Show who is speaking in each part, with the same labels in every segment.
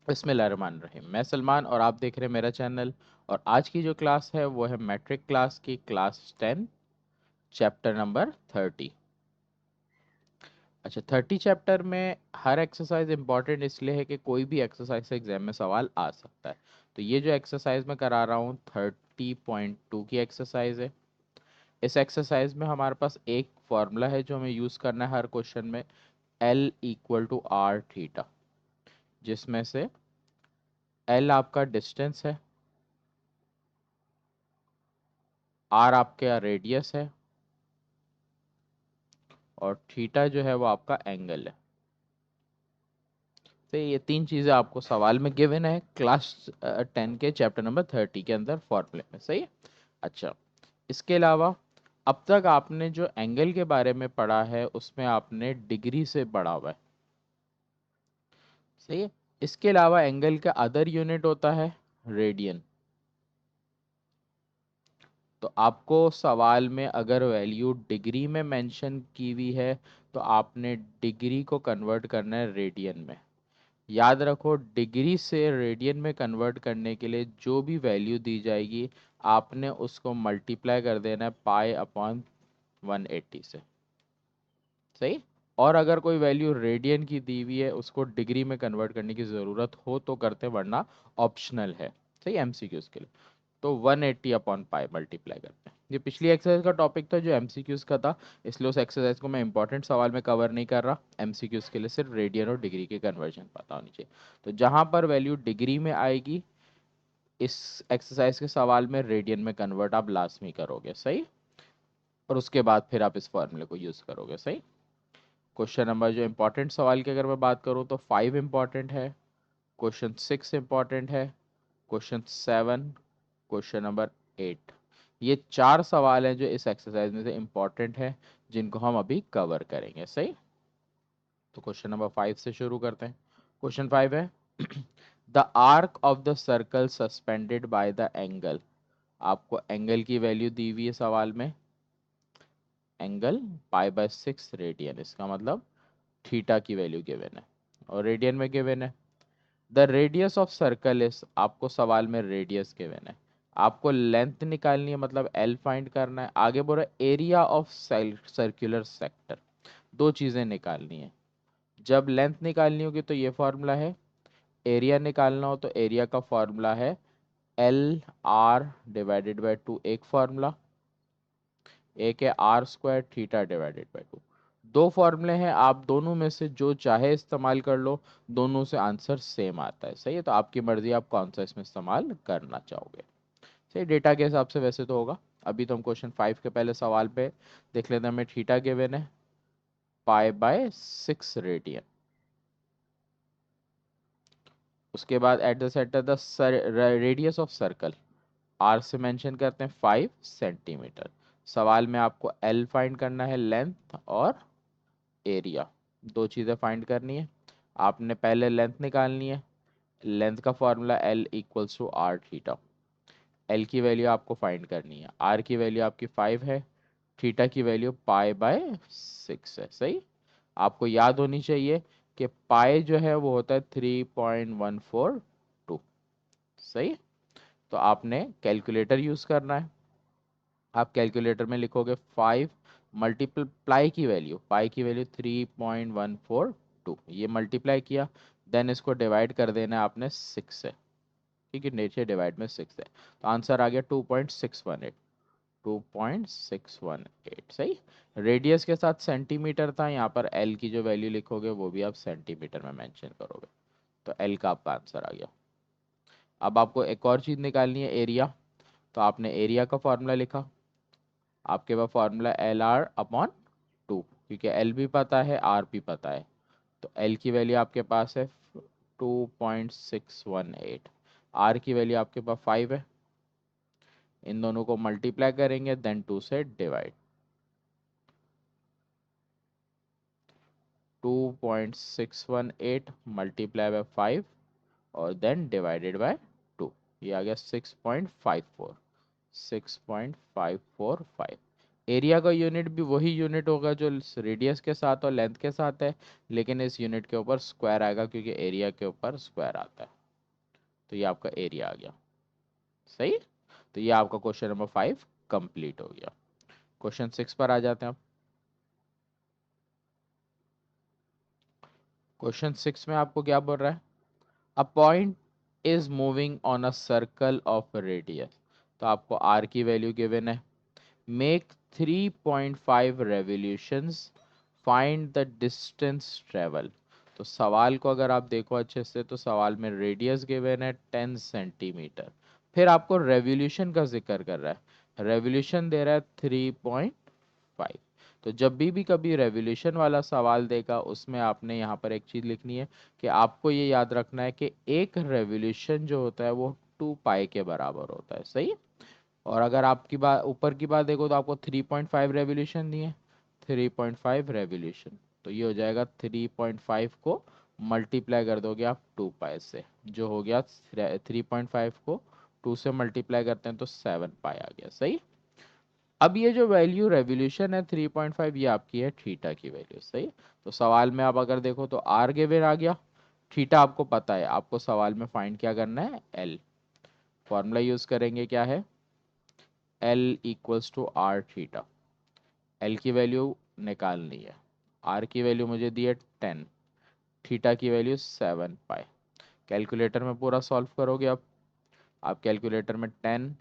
Speaker 1: बिस्मिल्लाहिर्रहमानिर्रहीम। मैं सलमान और आप देख रहे हैं मेरा चैनल। और आज की जो क्लास है वो है मैट्रिक क्लास की क्लास 10 चैप्टर नंबर 30। अच्छा, 30 चैप्टर में हर एक्सरसाइज इंपॉर्टेंट इसलिए है कि कोई भी एक्सरसाइज से एग्जाम में सवाल आ सकता है। तो ये जो एक्सरसाइज मैं करा रहा हूँ 30.2 की एक्सरसाइज है। इस एक्सरसाइज में हमारे पास एक फॉर्मूला है जो हमें यूज़ करना है हर क्वेश्चन में, L equal to R theta, जिसमें से L आपका डिस्टेंस है, आर आपका रेडियस है और थीटा जो है वो आपका एंगल है। तो ये तीन चीज़ें आपको सवाल में गिवन है क्लास 10 के चैप्टर नंबर 30 के अंदर फॉर्मूले में। सही है। अच्छा, इसके अलावा अब तक आपने जो एंगल के बारे में पढ़ा है उसमें आपने डिग्री से पढ़ा हुआ है। सही है। इसके अलावा एंगल का अदर यूनिट होता है रेडियन। तो आपको सवाल में अगर वैल्यू डिग्री में मेंशन की हुई है तो आपने डिग्री को कन्वर्ट करना है रेडियन में। याद रखो, डिग्री से रेडियन में कन्वर्ट करने के लिए जो भी वैल्यू दी जाएगी आपने उसको मल्टीप्लाई कर देना है पाई अपॉन 180 से। सही। और अगर कोई वैल्यू रेडियन की दी हुई है उसको डिग्री में कन्वर्ट करने की ज़रूरत हो तो करते, वरना ऑप्शनल है। सही, एमसीक्यूज के लिए। तो 180 अपॉन पाई मल्टीप्लाई करते हैं। ये पिछली एक्सरसाइज का टॉपिक था जो एमसीक्यूज का था, इसलिए उस एक्सरसाइज को मैं इंपॉर्टेंट सवाल में कवर नहीं कर रहा। एमसीक्यूज के लिए सिर्फ रेडियन और डिग्री के कन्वर्जन पता होनी चाहिए। तो जहां पर वैल्यू डिग्री में आएगी इस एक्सरसाइज के सवाल में रेडियन में कन्वर्ट आप लाजमी करोगे। सही। और उसके बाद फिर आप इस फॉर्मूले को यूज करोगे। सही। क्वेश्चन नंबर जो इंपॉर्टेंट सवाल की अगर मैं बात करूँ तो 5 इंपॉर्टेंट है, क्वेश्चन 6 इंपॉर्टेंट है, क्वेश्चन 7, क्वेश्चन नंबर 8। ये चार सवाल हैं जो इस एक्सरसाइज में से इंपॉर्टेंट है, जिनको हम अभी कवर करेंगे। सही। तो क्वेश्चन नंबर 5 से शुरू करते हैं। क्वेश्चन 5 है the arc of the circle suspended by the angle. आपको एंगल की वैल्यू दी हुई है सवाल में, एंगल पाई/6 रेडियन, इसका मतलब थीटा की वैल्यू गिवन है और रेडियन में गिवन है। The radius of circle is, आपको सवाल में रेडियस गिवन है, आपको लेंथ निकालनी है मतलब एल फाइंड करना है। आगे बोल रहा है एरिया ऑफ सर्कुलर सेक्टर, दो चीज़ें निकालनी है। जब लेंथ निकालनी होगी तो ये फॉर्मूला है, एरिया निकालना हो तो एरिया का फॉर्मूला है एल आर डिवाइडेड बाई 2, एक फॉर्मूला। एक है R square theta divided by 2। दो फॉर्मूले हैं, आप दोनों में से जो चाहे इस्तेमाल कर लो, दोनों से आंसर सेम आता है। सही है। तो आपकी मर्जी, आप कौन सा इसमें इस्तेमाल करना चाहोगे। सही, डेटा के हिसाब से वैसे तो होगा। अभी तो हम क्वेश्चन 5 के पहले सवाल पे देख लेते हैं। हमें थीटा गिवन है पाई/6 रेडियन। उसके बाद at the centre the radius of circle, R से मेंशन करते हैं 5 सेंटीमीटर। सवाल में आपको एल फाइंड करना है, लेंथ और एरिया, दो चीज़ें फाइंड करनी है। आपने पहले लेंथ निकालनी है, लेंथ का formula L equals to R theta. L की वैल्यू आपको फाइंड करनी है, आर की वैल्यू आपकी 5 है, थीटा की वैल्यू पाई/6 है। सही। आपको याद होनी चाहिए कि पाई जो है वो होता है 3.142। सही। तो आपने कैलकुलेटर यूज़ करना है। आप कैलकुलेटर में लिखोगे 5 मल्टीप्लाई की वैल्यू, पाई की वैल्यू 3.142, ये मल्टीप्लाई किया, देन इसको डिवाइड कर देना है आपने 6 से। ठीक है, नीचे डिवाइड में 6 है तो आंसर आ गया 2.618। 2.618। सही। रेडियस के साथ सेंटीमीटर था, यहाँ पर एल की जो वैल्यू लिखोगे वो भी आप सेंटीमीटर में मेंशन करोगे। तो एल का आपका आंसर आ गया। अब आपको एक और चीज़ निकालनी है, एरिया। तो आपने एरिया का फॉर्मूला लिखा, आपके पास फॉर्मूला एल आर अपॉन 2, क्योंकि एल भी पता है आर भी पता है। तो एल की वैल्यू आपके पास है 2.618, आर की वैल्यू आपके पास 5 है। इन दोनों को मल्टीप्लाई करेंगे देन 2 से डिवाइड। 2.618 मल्टीप्लाई बाय 5 और देन डिवाइडेड बाय 2, ये आ गया 6.54, 6.545। एरिया का यूनिट भी वही यूनिट होगा जो रेडियस के साथ और लेंथ के साथ है, लेकिन इस यूनिट के ऊपर स्क्वायर आएगा क्योंकि एरिया के ऊपर स्क्वायर आता है। तो ये आपका एरिया आ गया। सही, तो ये आपका क्वेश्चन नंबर 5 कंप्लीट हो गया। क्वेश्चन 6 पर आ जाते हैं आप। क्वेश्चन 6 में आपको क्या बोल रहा है? A point is moving on a circle of radius. तो आपको आर की वैल्यू गिवन है। Make 3.5 revolutions, find the distance travel. तो सवाल को अगर आप देखो अच्छे से तो सवाल में रेडियस गिवन है 10 सेंटीमीटर, फिर आपको रेवोल्यूशन का जिक्र कर रहा है, रेवोल्यूशन दे रहा है 3.5। तो जब भी कभी रेवोल्यूशन वाला सवाल देगा उसमें आपने यहाँ पर एक चीज लिखनी है कि आपको ये याद रखना है कि एक रेवोल्यूशन जो होता है वो 2 पाई के बराबर होता है। सही। और अगर आपकी बात ऊपर की बात देखो तो आपको 3.5 रेवोल्यूशन दिए, 3.5 रेवोल्यूशन, तो ये हो जाएगा 3.5 को मल्टीप्लाई कर दोगे आप 2 पाई से, जो हो गया 3.5 को 2 से मल्टीप्लाई करते हैं तो 7 पाई आ गया। सही। अब ये जो वैल्यू रेवोल्यूशन है 3.5, ये आपकी है थीटा की वैल्यू। सही। तो सवाल में आप अगर देखो तो आर गिवन आ गया, थीटा आपको पता है, आपको सवाल में फाइंड क्या करना है? एल। फॉर्मूला यूज करेंगे, क्या है? L equals to R theta. L की वैल्यू निकालनी है, आर की वैल्यू मुझे दी है 10, थीटा की वैल्यू 7 पाई। कैलकुलेटर में पूरा सॉल्व करोगे आप कैलकुलेटर में 10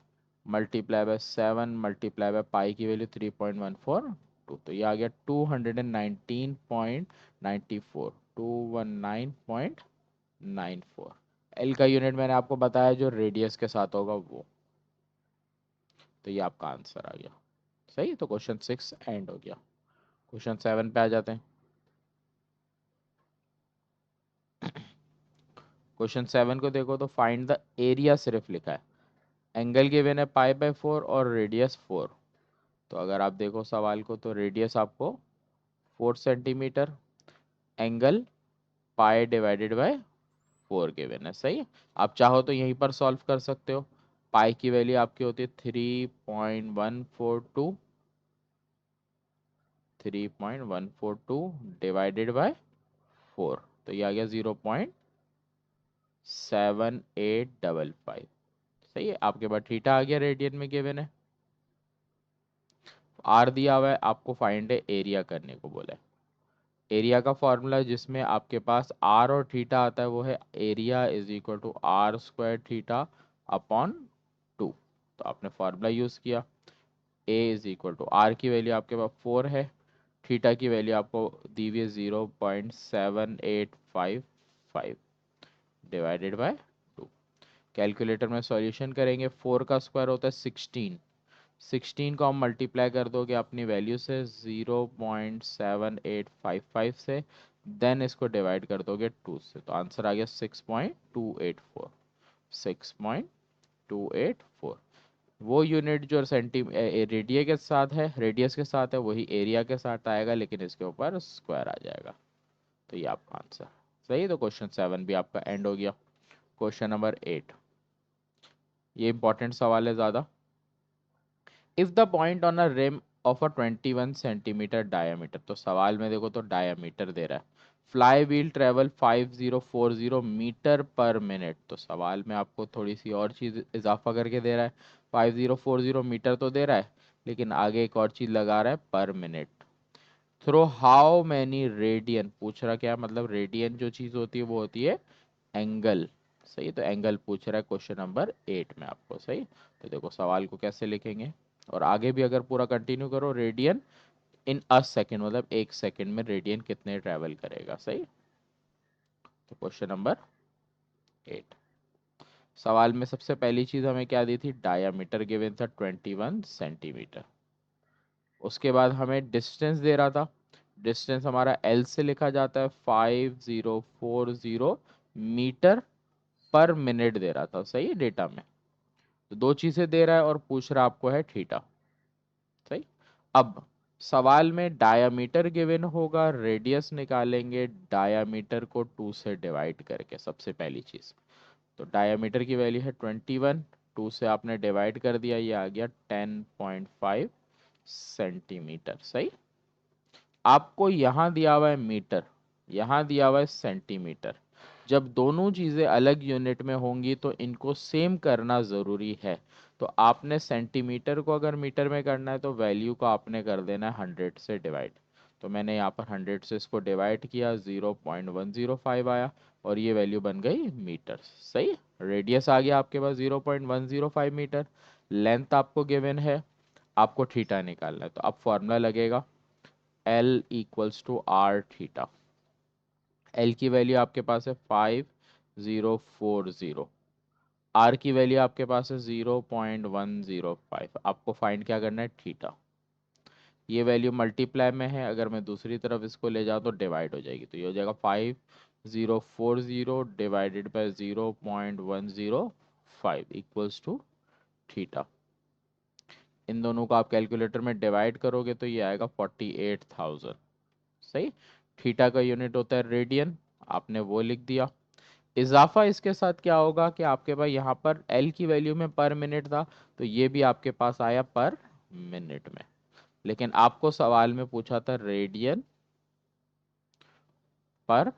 Speaker 1: multiply by 7 multiply by pi की वैल्यू 3.142, तो ये आ गया 219.94, 219.94। एल का यूनिट मैंने आपको बताया जो रेडियस के साथ होगा वो। तो ये आपका आंसर आ गया। सही। तो क्वेश्चन 6 एंड हो गया। क्वेश्चन 7 पे आ जाते हैं। क्वेश्चन 7 को देखो तो फाइंड द एरिया सिर्फ लिखा है, एंगल गिवन है पाई/4 और रेडियस 4। तो अगर आप देखो सवाल को तो रेडियस आपको 4 centimetre, angle pi divided by 4 given है। सही है। आप चाहो तो यहीं पर सॉल्व कर सकते हो। पाई की वैल्यू आपकी होती है 3.142, 3.142 डिवाइडेड बाय 4, तो ये आ गया 0.7855। सही है। आपके पास थीटा आ गया, रेडियन में गिवन है। आर दिया हुआ है, आपको फाइंड है एरिया करने को बोला है। एरिया का फॉर्मूला जिसमें आपके पास आर और थीटा आता है वो है area is equal to R square theta upon 2। तो आपने फॉर्मूला यूज किया, A is equal to R की वैल्यू आपके पास 4 है, थीटा की वैल्यू आपको दी हुई है 0.7855 डिवाइडेड बाय 2। कैलकुलेटर में सॉल्यूशन करेंगे, 4 का स्क्वायर होता है 16, 16 को हम मल्टीप्लाई कर दोगे अपनी वैल्यू से 0.7855 से, देन इसको डिवाइड कर दोगे 2 से, तो आंसर आ गया 6.284, 6.284। वो यूनिट जो रेडिया के साथ है, रेडियस के साथ है, वही एरिया के साथ आएगा, लेकिन इसके ऊपर स्क्वायर आ जाएगा। तो ये आपका आंसर सही। तो क्वेश्चन 7 भी आपका एंड हो गया। क्वेश्चन नंबर 8, ये इंपॉर्टेंट सवाल है ज़्यादा। If the point on a rim of a 21 centimetre diameter, तो सवाल में देखो तो डायमीटर दे रहा है, fly wheel travel 5040 metre per minute. तो सवाल में आपको थोड़ी सी और चीज इजाफा करके दे रहा है, 5040 मीटर तो दे रहा है, लेकिन आगे एक और चीज लगा रहा है, पर minute. Throw how many radian पूछ रहा, क्या मतलब रेडियन जो चीज होती है वो होती है एंगल। सही। तो एंगल पूछ रहा है क्वेश्चन नंबर 8 में आपको। सही। तो देखो सवाल को कैसे लिखेंगे, और आगे भी अगर पूरा कंटिन्यू करो, रेडियन इन अ सेकेंड, मतलब 1 सेकेंड में रेडियन कितने ट्रेवल करेगा। सही। तो क्वेश्चन नंबर 8, सवाल में सबसे पहली चीज हमें क्या दी थी? डायामीटर गिवन था 21 सेंटीमीटर। उसके बाद हमें डिस्टेंस दे रहा था, डिस्टेंस हमारा एल से लिखा जाता है 5040 मीटर पर मिनट दे रहा था। सही है, डेटा में। तो दो चीजें दे रहा है और पूछ रहा आपको है थीटा। सही। अब सवाल में डायामीटर गिवन होगा, रेडियस निकालेंगे डायामीटर को 2 से डिवाइड करके, सबसे पहली चीज। तो डायामीटर की वैल्यू है 21, 2 से आपने डिवाइड कर दिया, ये आ गया 10.5 सेंटीमीटर। सही। आपको यहां दिया हुआ है मीटर, यहां दिया हुआ है सेंटीमीटर, जब दोनों चीज़ें अलग यूनिट में होंगी तो इनको सेम करना ज़रूरी है। तो आपने सेंटीमीटर को अगर मीटर में करना है तो वैल्यू को आपने कर देना है 100 से डिवाइड। तो मैंने यहाँ पर 100 से इसको डिवाइड किया, 0.105 आया और ये वैल्यू बन गई मीटर। सही। रेडियस आ गया आपके पास 0.105 मीटर। लेंथ आपको गिवन है, आपको थीटा निकालना है। तो अब फॉर्मूला लगेगा L equals to R theta. L की वैल्यू आपके पास है 5040। आर की वैल्यू आपके पास है 0.105। आपको फाइंड क्या करना है, थीटा। ये वैल्यू मल्टीप्लाई में है, अगर मैं दूसरी तरफ इसको ले जाऊँ तो डिवाइड हो जाएगी। तो ये हो जाएगा 5040 divided by 0.105 equals to theta. इन दोनों को आप कैलकुलेटर में डिवाइड करोगे तो ये आएगा 48,000। सही। थीटा का यूनिट होता है रेडियन, आपने वो लिख दिया। इजाफा इसके साथ क्या होगा कि आपके पास यहाँ पर एल की वैल्यू में पर मिनट था, तो ये भी आपके पास आया पर मिनट में। लेकिन आपको सवाल में पूछा था रेडियन पर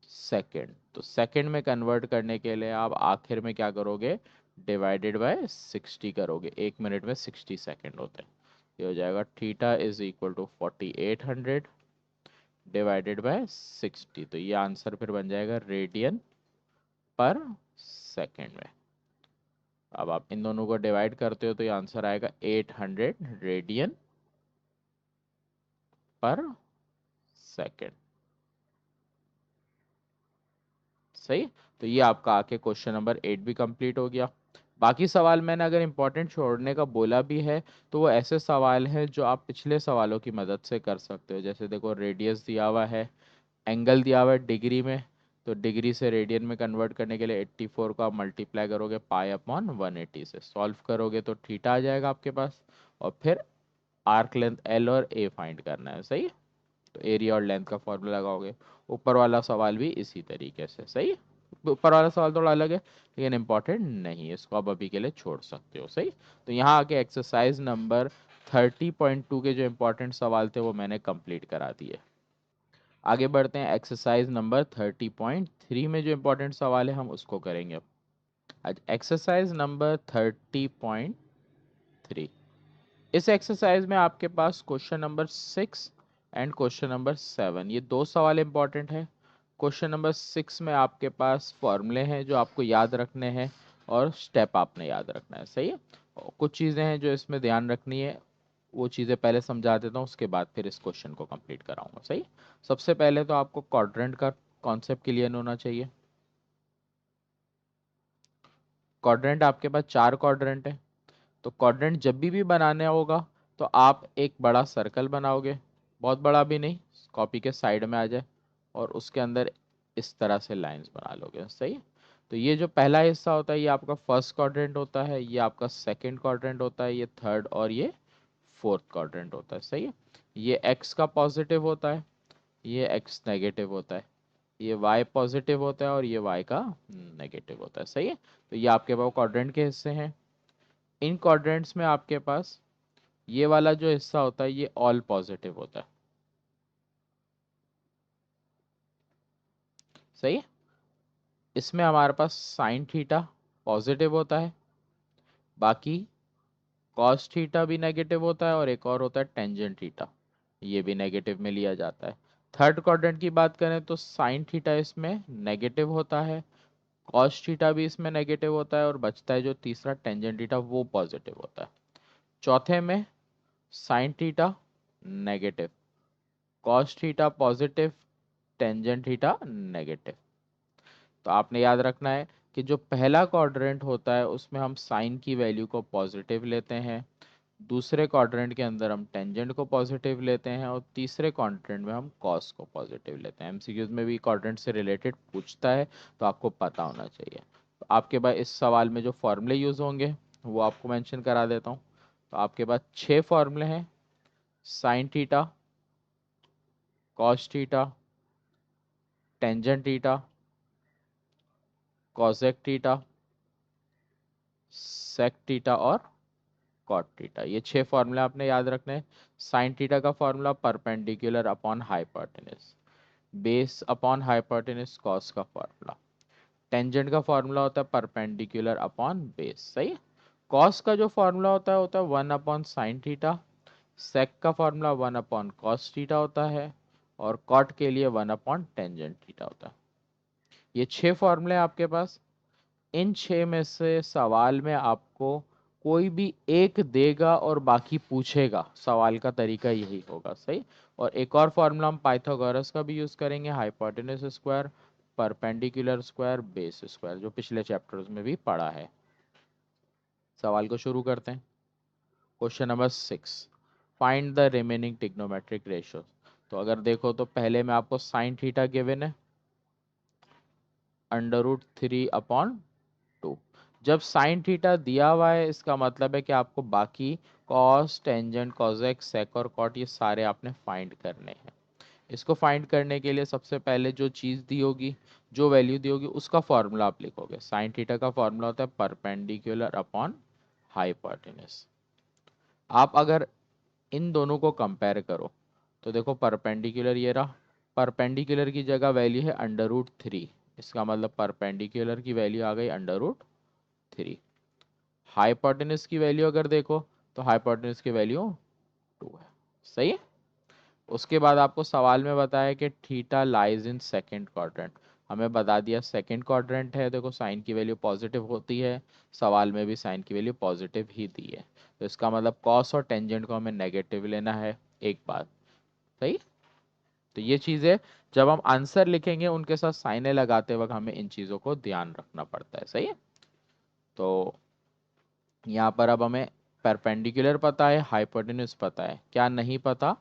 Speaker 1: सेकंड, तो सेकंड में कन्वर्ट करने के लिए आप आखिर में क्या करोगे, डिवाइडेड बाय 60 करोगे। 1 मिनट में 60 सेकंड होते हैं। ये हो जाएगा theta is equal to 4800 divided by 60। तो ये आंसर फिर बन जाएगा रेडियन पर सेकंड में। अब आप इन दोनों को डिवाइड करते हो तो ये आंसर आएगा 800 रेडियन पर सेकेंड। सही। तो ये आपका आके क्वेश्चन नंबर 8 भी कंप्लीट हो गया। बाकी सवाल मैंने अगर इंपॉर्टेंट छोड़ने का बोला भी है तो वो ऐसे सवाल हैं जो आप पिछले सवालों की मदद से कर सकते हो। जैसे देखो रेडियस दिया हुआ है, एंगल दिया हुआ है डिग्री में, तो डिग्री से रेडियन में कन्वर्ट करने के लिए 84 को आप मल्टीप्लाई करोगे पाई अपॉन 180 से, सॉल्व करोगे तो थीटा आ जाएगा आपके पास। और फिर आर्क लेंथ एल और ए फाइंड करना है। सही। तो एरिया और लेंथ का फॉर्मूला लगाओगे। ऊपर वाला सवाल भी इसी तरीके से। सही। ऊपर वाला सवाल थोड़ा अलग है लेकिन इंपॉर्टेंट नहीं है, इसको आप अभी के लिए छोड़ सकते हो। सही। तो यहाँ आके एक्सरसाइज नंबर 30.2 के जो इंपॉर्टेंट सवाल थे वो मैंने कंप्लीट करा दिए। आगे बढ़ते हैं, एक्सरसाइज नंबर 30.3 में जो इंपॉर्टेंट सवाल है हम उसको करेंगे अब। आज एक्सरसाइज नंबर 30.3। इस एक्सरसाइज में आपके पास question number 6 and question number 7, ये दो सवाल इंपॉर्टेंट है। क्वेश्चन नंबर 6 में आपके पास फॉर्मूले हैं जो आपको याद रखने हैं और स्टेप आपने याद रखना है। सही है। और कुछ चीज़ें हैं जो इसमें ध्यान रखनी है, वो चीज़ें पहले समझा देता हूँ, उसके बाद फिर इस क्वेश्चन को कंप्लीट कराऊंगा। सही। सबसे पहले तो आपको क्वाड्रेंट का कॉन्सेप्ट क्लियर होना चाहिए। क्वाड्रेंट आपके पास 4 क्वाड्रेंट है। तो क्वाड्रेंट जब भी बनाने होगा तो आप एक बड़ा सर्कल बनाओगे, बहुत बड़ा भी नहीं, कॉपी के साइड में आ जाए, और उसके अंदर इस तरह से लाइंस बना लोगे। सही है। तो ये जो पहला हिस्सा होता है ये आपका फर्स्ट क्वाड्रेंट होता है, ये आपका सेकंड क्वाड्रेंट होता है, ये थर्ड और ये फोर्थ क्वाड्रेंट होता है। सही है। ये एक्स का पॉजिटिव होता है, ये एक्स नेगेटिव होता है, ये वाई पॉजिटिव होता है और ये वाई का नेगेटिव होता है। सही है। तो ये आपके पास क्वाड्रेंट के हिस्से हैं। इन क्वाड्रेंट्स में आपके पास ये वाला जो हिस्सा होता है ये ऑल पॉजिटिव होता है। सही है। इसमें हमारे पास साइन थीटा पॉजिटिव होता है, बाकी कॉस थीटा भी नेगेटिव होता है, और एक और होता है टेंजेंट थीटा, ये भी नेगेटिव में लिया जाता है। थर्ड क्वाड्रेंट की बात करें तो साइन थीटा इसमें नेगेटिव होता है, कॉस थीटा भी इसमें नेगेटिव होता है, और बचता है जो तीसरा टेंजेंट थीटा वो पॉजिटिव होता है। चौथे में sine theta negative, cos theta positive, tangent theta negative. तो आपने याद रखना है कि जो पहला क्वाड्रेंट होता है उसमें हम साइन की वैल्यू को पॉजिटिव लेते हैं, दूसरे क्वाड्रेंट के अंदर हम टेंजेंट को पॉजिटिव लेते हैं, और तीसरे क्वाड्रेंट में हम कॉस को पॉजिटिव लेते हैं। एमसीक्यूज में भी क्वाड्रेंट से रिलेटेड पूछता है तो आपको पता होना चाहिए। तो आपके पास इस सवाल में जो फॉर्मूले यूज होंगे वो आपको मेंशन करा देता हूँ। तो आपके पास 6 फॉर्मूले हैं। Sine theta, cos theta, tangent theta, cosec theta, sec theta और कॉट थीटा, ये 6 फॉर्मूला आपने याद रखने हैं। साइन थीटा का formula perpendicular upon hypotenuse, base upon hypotenuse cos का फॉर्मूला। टेंजेंट का फॉर्मूला होता है परपेंडिकुलर अपॉन बेस, सही है। कॉस का जो फॉर्मूला होता है 1 अपॉन साइन थीटा। सेक का फॉर्मूला 1 अपॉन कॉस थीटा होता है। और कॉट के लिए 1 अपॉन टेंजेंट थीटा होता है। ये 6 फॉर्मूले आपके पास। इन 6 में से सवाल में आपको कोई भी एक देगा और बाकी पूछेगा, सवाल का तरीका यही होगा, सही। और एक और फॉर्मूला हम पाइथागोरस का भी यूज करेंगे, hypotenuse square perpendicular square base square, जो पिछले चैप्टर्स में भी पढ़ा है। सवाल को शुरू करते हैं। Question number 6, find the remaining trigonometric ratio. तो अगर देखो तो पहले में आपको साइन थीटा गिवन है √3/2। जब साइन थीटा दिया हुआ है इसका मतलब है कि आपको बाकी कॉस टेंजेंट कॉसेक सेक और कॉट ये सारे आपने फाइंड करने हैं। इसको फाइंड करने के लिए सबसे पहले जो चीज़ दी होगी, जो वैल्यू दी होगी उसका फॉर्मूला आप लिखोगे। साइन थीटा का फॉर्मूला होता है परपेंडिकुलर अपॉन हाइपोटेन्यूज। आप अगर इन दोनों को कंपेयर करो तो देखो परपेंडिकुलर ये रहा, परपेंडिकुलर की जगह वैल्यू है √3, इसका मतलब परपेंडिकुलर की वैल्यू आ गई √3। हाइपोटेन्यूज की वैल्यू अगर देखो तो हाइपोटेन्यूज की वैल्यू 2 है, सही है। उसके बाद आपको सवाल में बताया कि theta lies in second quadrant. हमें बता दिया सेकंड क्वाड्रेंट है, देखो साइन की वैल्यू पॉजिटिव होती है, सवाल में भी साइन की वैल्यू पॉजिटिव ही दी है। तो इसका मतलब कॉस और टेंजेंट को हमें नेगेटिव लेना है, एक बात, सही। तो ये चीज़ें जब हम आंसर लिखेंगे उनके साथ साइनें लगाते वक्त हमें इन चीज़ों को ध्यान रखना पड़ता है, सही है। तो यहाँ पर अब हमें परपेंडिकुलर पता है, हाइपोटेन्यूज पता है, क्या नहीं पता,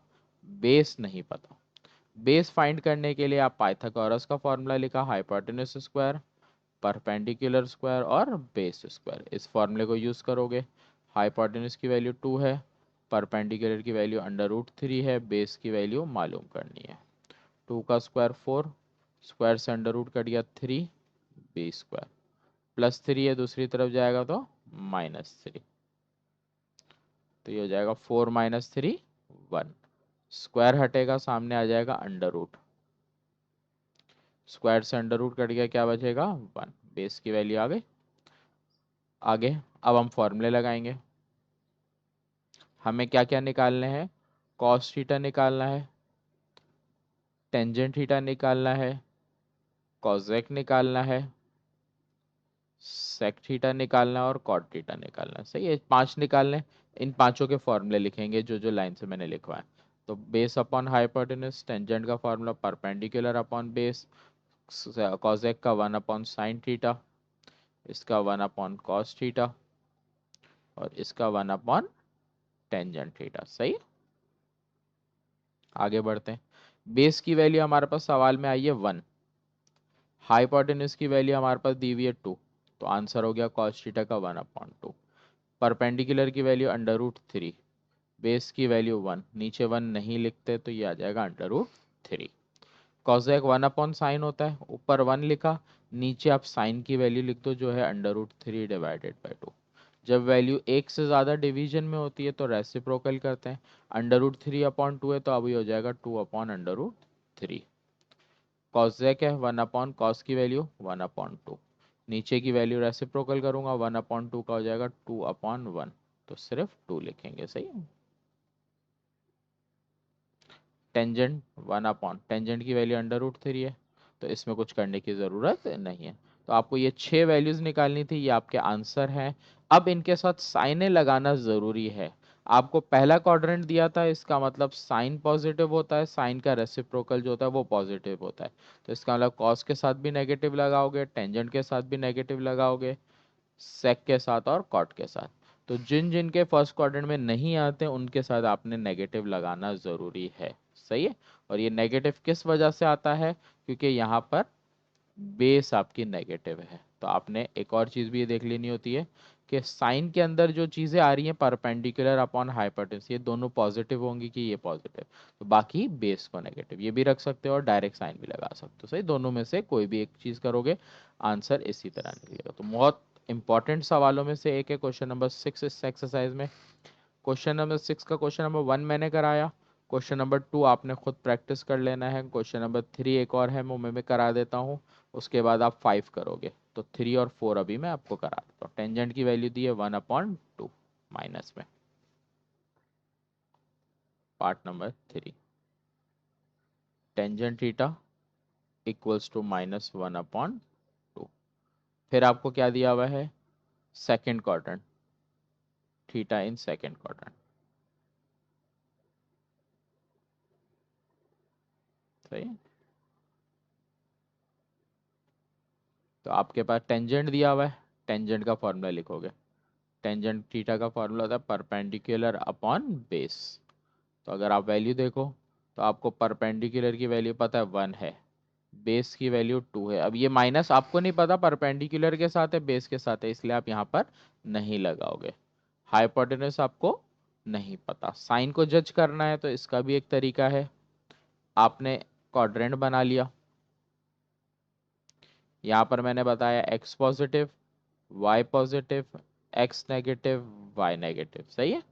Speaker 1: बेस नहीं पता। बेस फाइंड करने के लिए आप पाइथागोरस का फॉर्मूला लिखा, हाइपोटेन्यूज स्क्वायर परपेंडिकुलर स्क्वायर और बेस स्क्वायर, इस फॉर्मूले को यूज करोगे। हाइपोटेन्यूज की वैल्यू 2 है, परपेंडिकुलर की वैल्यू √3 है, बेस की वैल्यू मालूम करनी है। 2 का स्क्वायर 4, स्क्वायर से अंडर रूट कट गया 3, बी स्क्वायर +3 है, दूसरी तरफ जाएगा तो -3, तो ये हो जाएगा 4 - 3 1। स्क्वायर हटेगा, सामने आ जाएगा अंडर रूट, स्क्वायर से अंडर रूट कट गया, क्या बचेगा 1, बेस की वैल्यू आ गई। आगे अब हम फॉर्मूले लगाएंगे। हमें क्या क्या निकालने हैं, कॉस थीटा निकालना है, टेंजेंट थीटा निकालना है, कॉसेक निकालना है, सेक थीटा निकालना है और कॉट थीटा निकालना है, सही है। 5 निकालने हैं। इन पांचों के फॉर्मूले लिखेंगे जो जो लाइन से मैंने लिखवाए। तो बेस अपॉन हाइपोटेन्यूज, टेंजेंट का formula perpendicular upon base, cosec का 1/sin थीटा, इसका 1/cos थीटा और इसका 1/टेंजेंट थीटा, सही। आगे बढ़ते हैं। बेस की वैल्यू हमारे पास सवाल में आई है 1, हाइपोटेन्यूज की वैल्यू हमारे पास दी हुई है 2, तो आंसर हो गया cos थीटा का 1/2। परपेंडिकुलर की वैल्यू √3, बेस की वैल्यू 1, नीचे 1 नहीं लिखते तो ये आ जाएगा √3। कॉसेक 1/sin होता है, ऊपर 1 लिखा, नीचे आप साइन की वैल्यू लिख दो जो है √3/2। जब वैल्यू एक से ज़्यादा डिवीजन में होती है तो रेसिप्रोकल करते हैं, √3/2 है तो अभी हो जाएगा 2/√3। कॉसेक है 1/cos की वैल्यू 1/2, नीचे की वैल्यू रेसिप्रोकल करूंगा, 1/2 का हो जाएगा 2/1, तो सिर्फ 2 लिखेंगे, सही है। टेंजेंट 1/टेंजेंट की वैल्यू √3 है, तो इसमें कुछ करने की ज़रूरत नहीं है। तो आपको ये 6 वैल्यूज़ निकालनी थी, ये आपके आंसर हैं। अब इनके साथ साइनें लगाना ज़रूरी है। आपको पहला क्वाड्रेंट दिया था, इसका मतलब साइन पॉजिटिव होता है, साइन का रेसिप्रोकल जो होता है वो पॉजिटिव होता है। तो इसका मतलब कॉस के साथ भी नेगेटिव लगाओगे, टेंजेंट के साथ भी नेगेटिव लगाओगे, सेक के साथ और कॉट के साथ। तो जिन जिन के फर्स्ट क्वाड्रेंट में नहीं आते उनके साथ आपने नेगेटिव लगाना ज़रूरी है, सही है। और ये नेगेटिव किस वजह से आता है, क्योंकि यहाँ पर बेस आपकी नेगेटिव है। तो आपने एक और चीज़ भी ये देख लेनी होती है कि साइन के अंदर जो चीज़ें आ रही हैं परपेंडिकुलर अपॉन हाइपोटेन्यूज, ये दोनों पॉजिटिव होंगी कि ये पॉजिटिव, तो बाकी बेस को नेगेटिव ये भी रख सकते हो और डायरेक्ट साइन भी लगा सकते हो, सही। दोनों में से कोई भी एक चीज़ करोगे आंसर इसी तरह निकलेगा। तो बहुत इंपॉर्टेंट सवालों में से एक है क्वेश्चन नंबर 6 इस एक्सरसाइज में। क्वेश्चन नंबर 6 का क्वेश्चन नंबर 1 मैंने कराया, क्वेश्चन नंबर 2 आपने खुद प्रैक्टिस कर लेना है। क्वेश्चन नंबर 3 एक और है, मैं करा देता हूँ, उसके बाद आप 5 करोगे। तो 3 और 4 अभी मैं आपको करा देता हूँ। टेंजेंट की वैल्यू दी है 1/2 माइनस में। Part number 3, tangent theta equals to -1/2। फिर आपको क्या दिया हुआ है, second quadrant, theta in second quadrant. सही है। तो आपके पास टेंजेंट दिया हुआ है, टेंजेंट का फॉर्मूला लिखोगे। टेंजेंट थीटा का फॉर्मूला होता है परपेंडिकुलर अपॉन बेस। तो अगर आप वैल्यू देखो तो आपको परपेंडिकुलर की वैल्यू पता है 1 है, बेस की वैल्यू 2 है। अब ये माइनस आपको नहीं पता परपेंडिकुलर के साथ है बेस के साथ है, इसलिए आप यहाँ पर नहीं लगाओगे। हाइपोटेनस आपको नहीं पता। साइन को जज करना है तो इसका भी एक तरीका है। आपने क्वाड्रेंट बना लिया, यहाँ पर मैंने बताया x positive, y positive, x negative, y negative. सही है।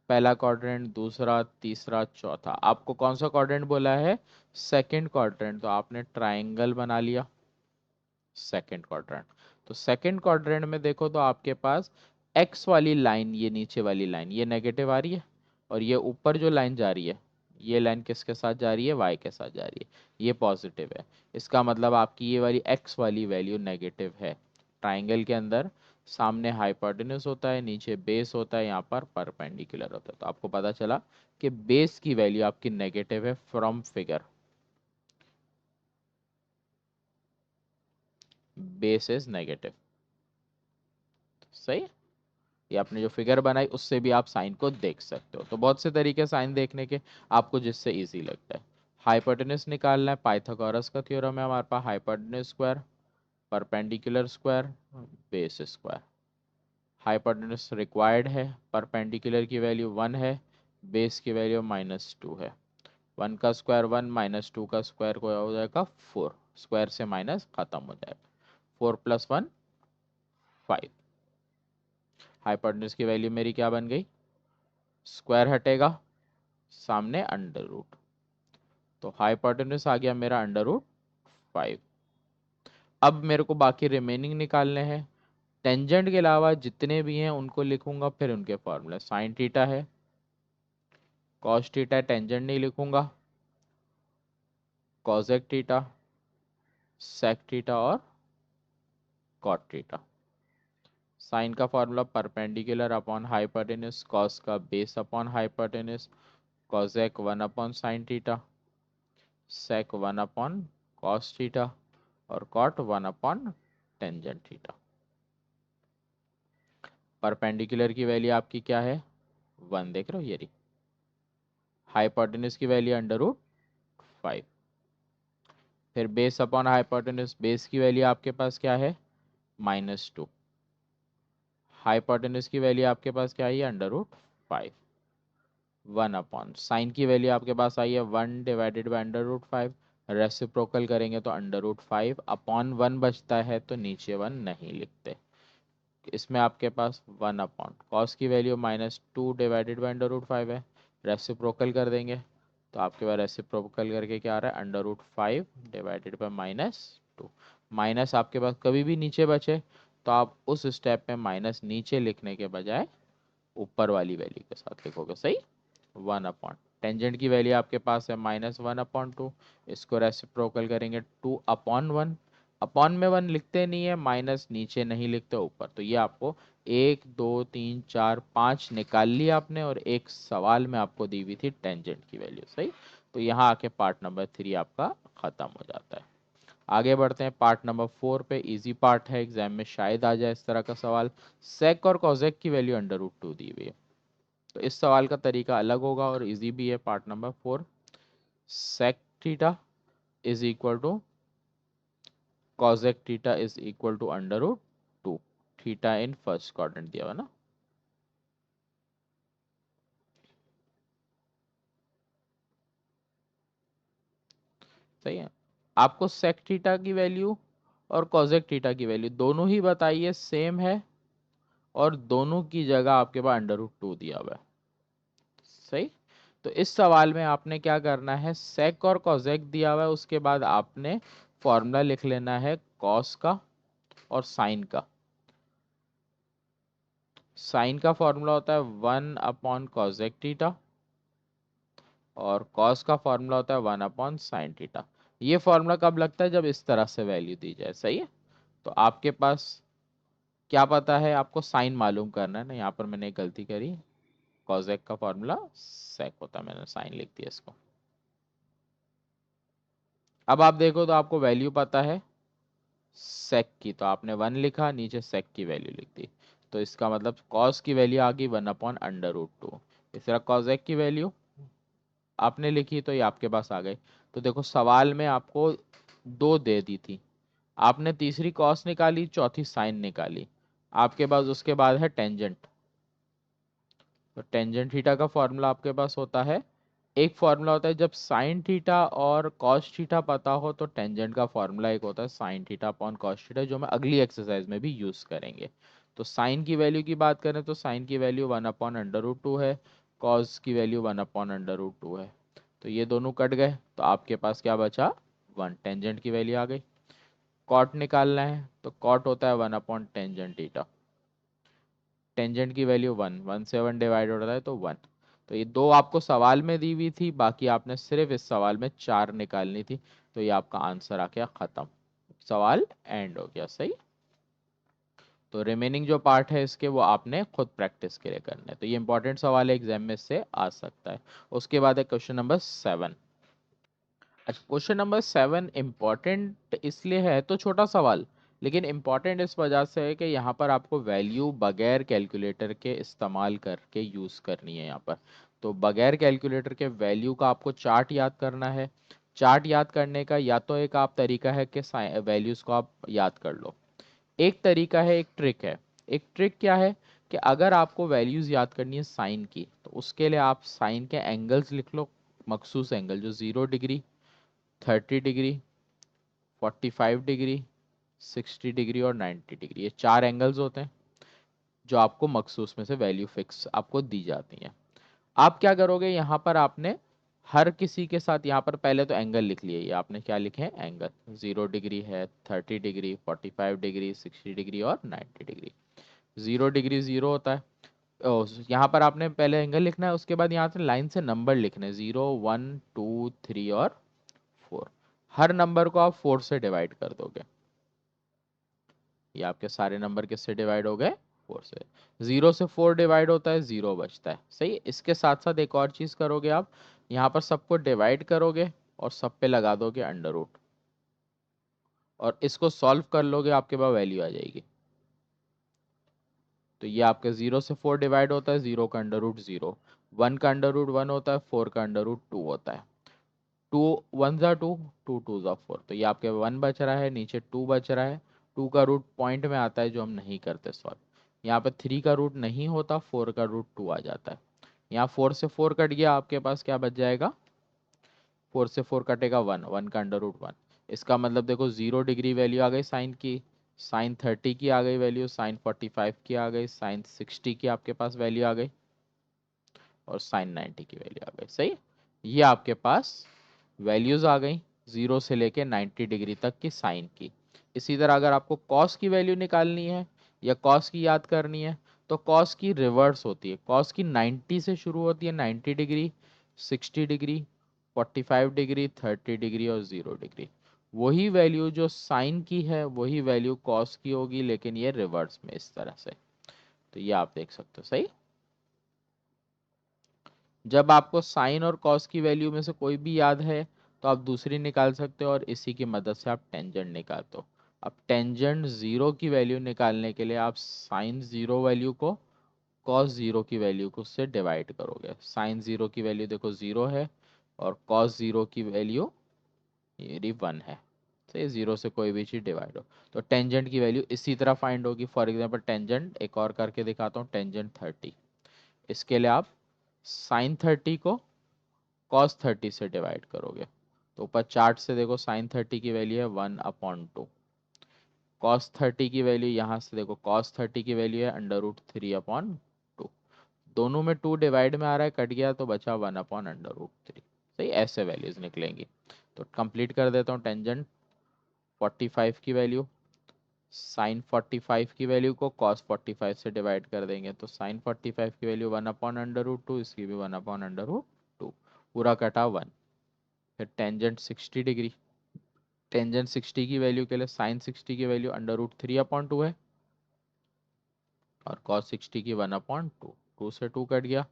Speaker 1: पहला क्वाड्रेंट, दूसरा, तीसरा, चौथा। आपको कौन सा क्वाड्रेंट बोला है, सेकंड क्वाड्रेंट। तो आपने ट्रायंगल बना लिया सेकंड क्वाड्रेंट। तो सेकंड क्वाड्रेंट में देखो तो आपके पास एक्स वाली लाइन, ये नीचे वाली लाइन ये नेगेटिव आ रही है, और ये ऊपर जो लाइन जा रही है ये लाइन किसके साथ जा रही है, वाई के साथ जा रही है, ये पॉजिटिव है। इसका मतलब आपकी ये वाली एक्स वाली वैल्यू नेगेटिव है। ट्राइंगल के अंदर सामने हाइपोटेन्यूज होता है, नीचे बेस होता है, यहाँ पर परपेंडिकुलर होता है। तो आपको पता चला कि बेस की वैल्यू आपकी नेगेटिव है from figure. Base is negative. सही है। ये आपने जो फिगर बनाई उससे भी आप साइन को देख सकते हो। तो बहुत से तरीके साइन देखने के, आपको जिससे इजी लगता है। हाइपोटेन्यूज निकालना है, पाइथागोरस का थ्योरम है हमारे पास, hypotenuse square, perpendicular square, base square. Hypotenuse required है, परपेंडिकुलर की वैल्यू 1 है, बेस की वैल्यू -2 है। 1 का स्क्वायर 1, -2 का स्क्वायर को हो जाएगा 4, स्क्वायर से माइनस खत्म हो जाएगा। 4 + 1 5। हाइपोटेन्यूज की वैल्यू मेरी क्या बन गई, स्क्वायर हटेगा, सामने अंडर रूट, तो हाइपोटेन्यूज आ गया मेरा √5। अब मेरे को बाकी रिमेनिंग निकालने हैं। टेंजेंट के अलावा जितने भी हैं उनको लिखूंगा, फिर उनके फॉर्मूले। साइन थीटा है, कॉस थीटा है, टेंजेंट नहीं लिखूंगा, कॉसेक थीटा, सेक थीटा और कॉट थीटा। साइन का formula perpendicular upon hypotenuse, cos का base upon hypotenuse, cosec 1/sin theta, sec 1/cos theta और कॉट 1/टेंजेंट थीटा। परपेंडिकुलर की वैल्यू आपकी क्या है, 1, देख रहे हो ये रही। हाइपोटेन्यूज की वैल्यू √5। फिर बेस अपॉन हाइपोटेन्यूज, बेस की वैल्यू आपके पास क्या है, -2। हाइपोटेन्यूज की वैल्यू आपके पास क्या आई है, √5। 1/साइन की वैल्यू आपके पास आई है 1/√5। रेसिप्रोकल करेंगे तो √5 अपॉन 1 बचता है, तो नीचे 1 नहीं लिखते। इसमें आपके पास 1/कॉस की वैल्यू -2/√5 है। रेसिप्रोकल कर देंगे तो आपके पास रेसिप्रोकल करके क्या आ रहा है, √5/-2। माइनस आपके पास कभी भी नीचे बचे तो आप उस स्टेप में माइनस नीचे लिखने के बजाय ऊपर वाली वैल्यू के साथ लिखोगे। सही। 1/, टेंजेंट की वैल्यू आपके पास है -1/2। इसको रेसिप्रोकल करेंगे 2/1। अपॉन में 1 लिखते नहीं है, माइनस नीचे नहीं लिखते ऊपर। तो ये आपको 1 2 3 4 5 निकाल लिया आपने, और एक सवाल में आपको दी हुई थी टेंजेंट की वैल्यू। सही। तो यहाँ आके पार्ट नंबर 3 आपका खत्म हो जाता है। आगे बढ़ते हैं पार्ट नंबर 4 पे। इजी पार्ट है, एग्जाम में शायद आ जाए इस तरह का सवाल। सेक और कॉजेक की वैल्यू √2 दी हुई है, तो इस सवाल का तरीका अलग होगा और इजी भी है। Part number 4, sec theta is equal to cosec theta is equal to √2। Theta in first quadrant दिया हुआ ना। सही है। आपको सेक थीटा की वैल्यू और कॉजेक थीटा की वैल्यू दोनों ही बताइए सेम है, और दोनों की जगह आपके पास √2 दिया हुआ है। सही। तो इस सवाल में आपने क्या करना है, सेक और कॉजेक दिया हुआ है, उसके बाद आपने फॉर्मूला लिख लेना है कॉस का और साइन का। साइन का फॉर्मूला होता है 1/cosec थीटा और कॉस का फॉर्मूला होता है 1/sin थीटा। ये फॉर्मूला कब लगता है, जब इस तरह से वैल्यू दी जाए। सही है। तो आपके पास क्या पता है, आपको साइन मालूम करना है ना, यहाँ पर मैंने एक गलती करी, कॉजेक का फॉर्मूला सेक होता है, मैंने साइन लिख दिया इसको। अब आप देखो तो आपको वैल्यू पता है सेक की, तो आपने 1 लिखा, नीचे सेक की वैल्यू लिख दी। तो इसका मतलब कॉस की वैल्यू आ गई 1/√2। इस तरह कॉजेक की वैल्यू आपने लिखी तो ये आपके पास आ गई। तो देखो सवाल में आपको दो दे दी थी, आपने तीसरी कॉस निकाली, चौथी साइन निकाली, आपके पास उसके बाद है टेंजेंट। तो टेंजेंट थीटा का फॉर्मूला आपके पास होता है, एक फॉर्मूला होता है जब साइन थीटा और कॉस थीटा पता हो, तो टेंजेंट का फॉर्मूला एक होता है sine theta upon cos theta, जो हम अगली एक्सरसाइज में भी यूज करेंगे। तो साइन की वैल्यू की बात करें तो साइन की वैल्यू 1/√2 है, कॉस की वैल्यू 1/√2 है। तो ये दोनों कट गए, तो आपके पास क्या बचा, 1। टेंजेंट की वैल्यू आ गई। कॉट निकालना है तो कॉट होता है 1/टेंजेंट थीटा। टेंजेंट की वैल्यू 1, 1 से 1 डिवाइड हो रहा है तो 1। तो ये दो आपको सवाल में दी हुई थी, बाकी आपने सिर्फ इस सवाल में 4 निकालनी थी। तो ये आपका आंसर आ गया, खत्म, सवाल एंड हो गया। सही। तो रिमेनिंग जो पार्ट है इसके, वो आपने खुद प्रैक्टिस के लिए करना है। तो ये इंपॉर्टेंट सवाल है, एग्जाम में से आ सकता है। उसके बाद है क्वेश्चन नंबर 7। अच्छा, क्वेश्चन नंबर 7 इम्पॉर्टेंट इसलिए है, तो छोटा सवाल, लेकिन इम्पॉर्टेंट इस वजह से है कि यहाँ पर आपको वैल्यू बगैर कैलकुलेटर के इस्तेमाल करके यूज़ करनी है यहाँ पर। तो बगैर कैलकुलेटर के वैल्यू का आपको चार्ट याद करना है। चार्ट याद करने का या तो एक आप तरीका है कि वैल्यूज़ को आप याद कर लो, एक तरीका है, एक ट्रिक है। एक ट्रिक क्या है कि अगर आपको वैल्यूज़ याद करनी है साइन की, तो उसके लिए आप साइन के एंगल्स लिख लो, मखसूस एंगल जो 0 डिग्री, 30 डिग्री, 45 डिग्री, 60 डिग्री और 90 डिग्री, ये 4 एंगल्स होते हैं जो आपको मखसूस में से वैल्यू फिक्स आपको दी जाती हैं। आप क्या करोगे, यहाँ पर आपने हर किसी के साथ यहाँ पर पहले तो एंगल लिख लिए, ये आपने क्या लिखे हैं, एंगल 0 डिग्री है, 30 डिग्री, 45 डिग्री, 60 डिग्री और 90 डिग्री। 0 डिग्री 0 होता है। यहाँ पर आपने पहले एंगल लिखना है, उसके बाद यहाँ से लाइन से नंबर लिखने, 0, 1, 2, 3 और 4। हर नंबर को आप 4 से डिवाइड कर दोगे। ये आपके सारे नंबर किससे डिवाइड हो गए, 4 से। 0 से 4 डिवाइड होता है, 0 बचता है। सही। इसके साथ साथ एक और चीज करोगे आप, यहाँ पर सबको डिवाइड करोगे और सब पे लगा दोगे अंडर रूट, और इसको सॉल्व कर लोगे, आपके पास वैल्यू आ जाएगी। तो ये आपके 0 से 4 डिवाइड होता है, 0 का अंडर रूट 0, 1 का अंडर रूट 1 होता है, 4 का अंडर रूट 2 होता है। 2 1 जा 2, 2 2 जा 4, तो ये आपके 1 बच रहा है, नीचे 2 बच रहा है। 2 का रूट पॉइंट में आता है, जो हम नहीं करते सॉल्व। यहाँ पे 3 का रूट नहीं होता, 4 का रूट 2 आ जाता है। यहाँ 4 से 4 कट गया, आपके पास क्या बच जाएगा, 4 से 4 कटेगा 1, 1 का अंडर रूट 1। इसका मतलब देखो 0 डिग्री वैल्यू आ गई साइन की, साइन 30 की आ गई वैल्यू, साइन 45 की आ गई, साइन 60 की आपके पास वैल्यू आ गई, और साइन 90 की वैल्यू आ गई। सही। ये आपके पास वैल्यूज आ गई 0 से लेके 90 डिग्री तक की साइन की। इसी तरह अगर आपको कॉस की वैल्यू निकालनी है या कॉस की याद करनी है, तो कॉस की रिवर्स होती है। कॉस की 90 से शुरू होती है, 90 डिग्री, 60 डिग्री, 45 डिग्री, 30 डिग्री और 0 डिग्री। वही वैल्यू जो साइन की है, वही वैल्यू कॉस की होगी, लेकिन ये रिवर्स में इस तरह से। तो ये आप देख सकते हो। सही। जब आपको साइन और कॉस की वैल्यू में से कोई भी याद है, तो आप दूसरी निकाल सकते हो, और इसी की मदद से आप टेंजेंट निकालते हो। अब टेंजेंट 0 की वैल्यू निकालने के लिए आप साइन 0 वैल्यू को कॉस 0 की वैल्यू को से डिवाइड करोगे। साइन 0 की वैल्यू देखो 0 है, और कॉस 0 की वैल्यू ये 1 है। तो ये 0 से कोई भी चीज़ डिवाइड हो, तो टेंजेंट की वैल्यू इसी तरह फाइंड होगी। फॉर एग्जाम्पल टेंजेंट एक और करके दिखाता हूँ, टेंजेंट 30। इसके लिए आप साइन 30 को कॉस 30 से डिवाइड करोगे। तो ऊपर चार्ट से देखो, साइन 30 की वैल्यू है 1/2, कॉस 30 की वैल्यू यहाँ से देखो, कॉस 30 की वैल्यू है अंडर रूट 3/2। दोनों में 2 डिवाइड में आ रहा है, कट गया तो बचा 1/√3। सही, ऐसे वैल्यूज निकलेंगी। तो कंप्लीट कर देता हूँ। टेंजेंट 45 की वैल्यू, साइन 45 की वैल्यू को कॉस 45 से डिवाइड कर देंगे, तो साइन 45 की वैल्यू 1/√2, इसकी भी 1/√2, पूरा कटा 1। फिर टेंजेंट 60 डिग्री, टेंजेंट 60 की वैल्यू के लिए साइन 60 की वैल्यू √3/2 है, और कॉस 60 की 1/2, 2 से 2 कट गया,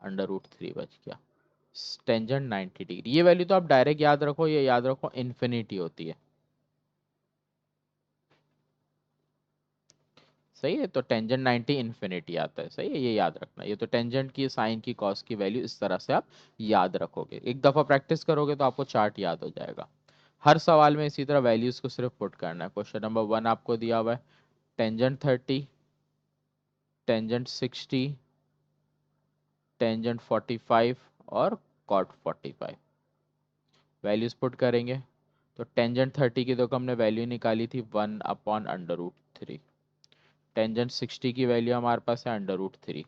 Speaker 1: √3 बच गया। टेंजेंट 90 डिग्री, ये वैल्यू तो आप डायरेक्ट याद रखो, ये याद रखो इन्फिनिटी होती है। सही है, तो टेंजेंट 90 इन्फिनिटी आता है। सही है, ये याद रखना। ये तो टेंजेंट की, साइन की, कॉस की वैल्यू इस तरह से आप याद रखोगे। एक दफा प्रैक्टिस करोगे तो आपको चार्ट याद हो जाएगा। हर सवाल में इसी तरह वैल्यूज को सिर्फ पुट करना है। क्वेश्चन नंबर 1 आपको दिया हुआ है टेंजेंट 30, टेंजेंट 60, टेंजेंट 45 और कॉट 45। वैल्यूज पुट करेंगे तो टेंजेंट 30 की तो हमने वैल्यू निकाली थी 1/√3। टेंजेंट 60 की वैल्यू हमारे पास है √3।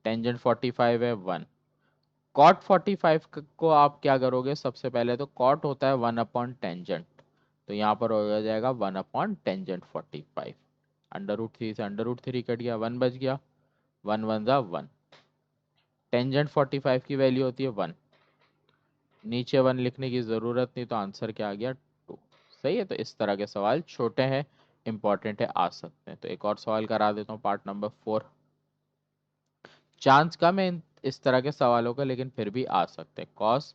Speaker 1: टेंजेंट 45 है 1। कॉट 45 को आप क्या करोगे, सबसे पहले तो कॉट होता है 1/टेंजेंट, तो यहाँ पर हो जाएगा 1/टेंजेंट 45। √3 से √3 कट गया, 1 बच गया, 1 1 जा 1। टेंजेंट 45 की वैल्यू होती है 1, नीचे 1 लिखने की ज़रूरत नहीं, तो आंसर क्या आ गया 2। सही है, तो इस तरह के सवाल छोटे हैं, इंपॉर्टेंट है, आ सकते हैं। तो एक और सवाल करा देता हूँ, पार्ट नंबर 4। चांस कम है इस तरह के सवालों का, लेकिन फिर भी आ सकते हैं। कॉस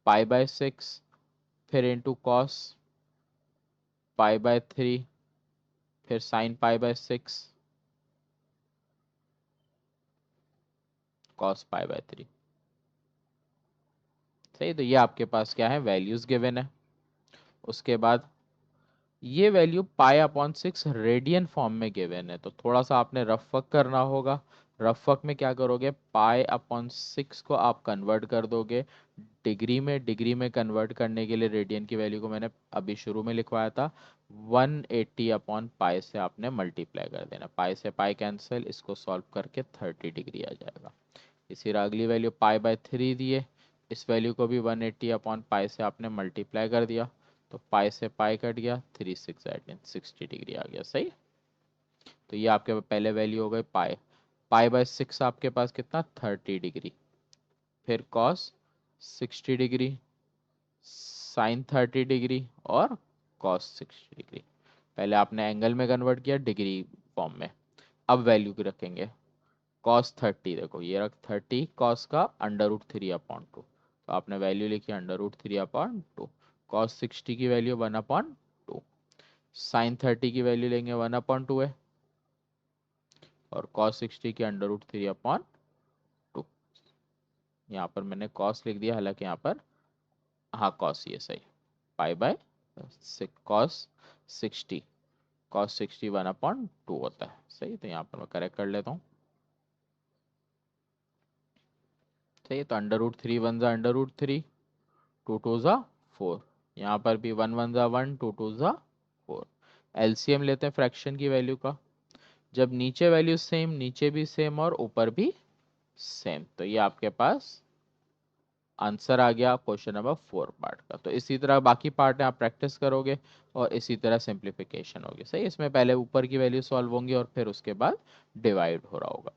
Speaker 1: π/6, फिर इंटू कॉस π/3, फिर साइन π/6, कॉस π/3। सही, तो ये आपके पास क्या है, वैल्यूज गिवन है। उसके बाद ये वैल्यू π/6 रेडियन फॉर्म में गिवन है, तो थोड़ा सा आपने रफ वर्क करना होगा। रफ वर्क में क्या करोगे, π/6 को आप कन्वर्ट कर दोगे डिग्री में। डिग्री में कन्वर्ट करने के लिए रेडियन की वैल्यू को मैंने अभी शुरू में लिखवाया था, 180/π से आपने मल्टीप्लाई कर देना। पाई से पाई कैंसिल, इसको सॉल्व करके 30 डिग्री आ जाएगा। इसी तरह अगली वैल्यू π/3 दिए, इस वैल्यू को भी 180/π से आपने मल्टीप्लाई कर दिया, तो पाई से पाई कट गया, 3 6 18 60 डिग्री आ गया। सही, तो ये आपके पहले वैल्यू हो गई पाई। π/6 आपके पास कितना, 30 डिग्री। फिर कॉस 60 डिग्री, साइन 30 डिग्री और कॉस 60 डिग्री। पहले आपने एंगल में कन्वर्ट किया, डिग्री फॉर्म में। अब वैल्यू की रखेंगे, कॉस 30, देखो ये रख 30 कॉस का √3/2, तो आपने वैल्यू लिखी √3/2। कॉस 60 की वैल्यू 1/2, साइन 30 की वैल्यू लेंगे 1/2 है, और कॉस 60 की √3/2। यहाँ पर मैंने कॉस लिख दिया, हालांकि यहाँ पर हाँ कॉस, ये सही, π/6 कॉस 60, कॉस 60 1/2 होता है। सही, तो यहाँ पर मैं करेक्ट कर लेता हूँ। सही, तो √3 1 जा √3, 2 2 जा 4, यहाँ पर भी 1 1 जा 1, 2 2 जा 4। एलसीएम लेते हैं फ्रैक्शन की वैल्यू का, जब नीचे वैल्यू सेम, नीचे भी सेम और ऊपर भी सेम, तो ये आपके पास आंसर आ गया क्वेश्चन नंबर 4 पार्ट का। तो इसी तरह बाकी पार्ट है, आप प्रैक्टिस करोगे और इसी तरह सिंप्लीफिकेशन होगी। सही, इसमें पहले ऊपर की वैल्यू सॉल्व होंगी और फिर उसके बाद डिवाइड हो रहा होगा।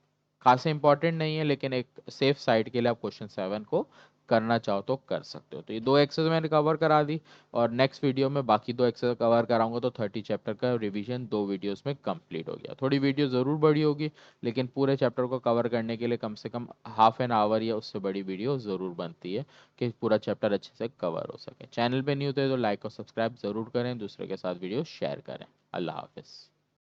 Speaker 1: खास इंपॉर्टेंट नहीं है, लेकिन एक सेफ साइड के लिए आप क्वेश्चन 7 को करना चाहो तो कर सकते हो। तो ये 2 एक्सरसाइज मैंने कवर करा दी, और नेक्स्ट वीडियो में बाकी 2 एक्सरसाइज कवर कराऊंगा, तो 30 चैप्टर का रिवीजन 2 वीडियोस में कंप्लीट हो गया। थोड़ी वीडियो ज़रूर बड़ी होगी, लेकिन पूरे चैप्टर को कवर करने के लिए कम से कम हाफ एन आवर या उससे बड़ी वीडियो ज़रूर बनती है, कि पूरा चैप्टर अच्छे से कवर हो सके। चैनल पे न्यू थे तो लाइक और सब्सक्राइब ज़रूर करें, दूसरे के साथ वीडियो शेयर करें। अल्लाह हाफिज़।